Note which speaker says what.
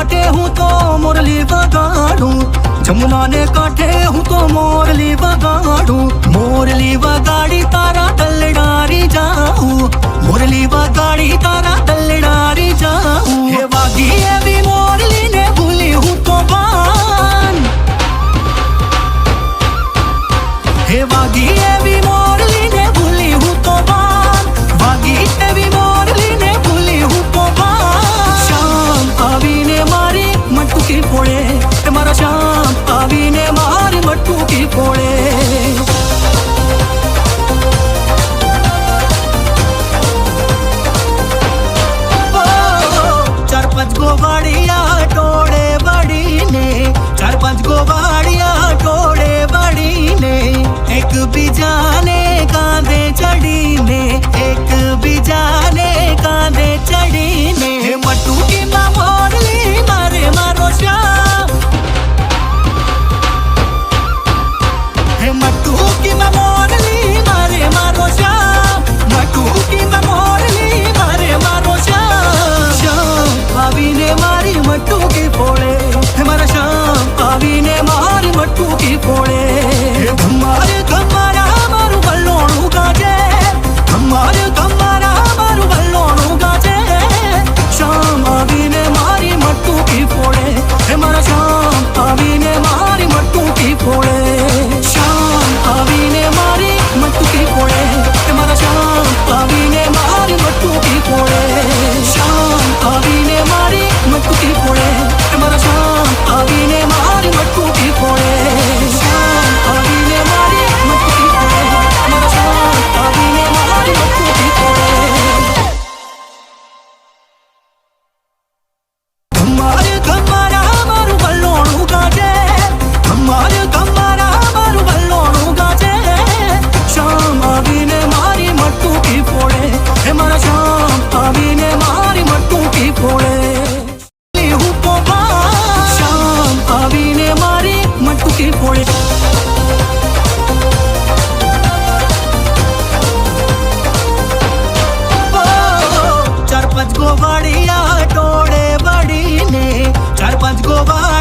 Speaker 1: कांठे हूँ तो मुरली बगाड़ू, जमुना ने कांठे हूँ तो मुरली बगाड़ू, मुरली बगाड़ी तारा तलडारी जाऊं, मुरली बगाड़ी तारा तलडारी जाऊं। हे वागी एवी मुरली ने भूली हूँ तो बान, हे वागी एवी मुरली ने भूली हूँ तो बान, वागी एवी मुरली ने भूली हूँ तो बान। शाम आवी ने मारी मटू की फोड़े, मारा शाम आवी ने मारी मटू की फोड़े। चार पांच गोवाड़िया टोड़े बड़ी ने, चार पांच गोवाड़िया टोड़े बड़ी ने, एक बिजाने कांधे चढ़ी ने, एक बिजाने कांधे चढ़ी ने। हे मटू की माँ मोरली मारे मारो श्याम, हे मटू की माँ मोरली मारे मारो श्याम, मटू की माँ मोरली मारे मारो श्याम। श्याम आवी ने मारी मटू की फोड़े, हमारा श्याम आवी ने मारी मटू की फोड़े। हमारे कमारा मारू बल्लोणू गाजे, हमारे कमारा मारू बल्लोणू गाजे। श्याम आवी ने मारी मटू की फोड़े, हमारा श्याम आवी ने मारी मटू की फोड़े। श्याम आवी ने मारी मटू की फोड़े, हमारा श्याम आवी ने मारी मटू की फोड़े। श्याम आवी ने मारी मटू की फोड़े, हमारा श्याम आवी ने मारी मटू की फोड़े। श्याम आवी ने मारी मटू की फोड़े, हमारा श्याम आवी ने मारी मटू की फोड़े। हमारे कमारा मारू बल्लोणू गाजे, हमारे कमारा मारू बल्लोणू गाजे। श्याम आवी ने मारी मटू की फोड़े, हमारा श्याम आवी ने मारी मटू की फोड़े। श्याम आवी ने मारी मटू की फोड़े। चार पांच गोवाड़िया टोड़े बड़ी ने, चार पांच गोवाड़िया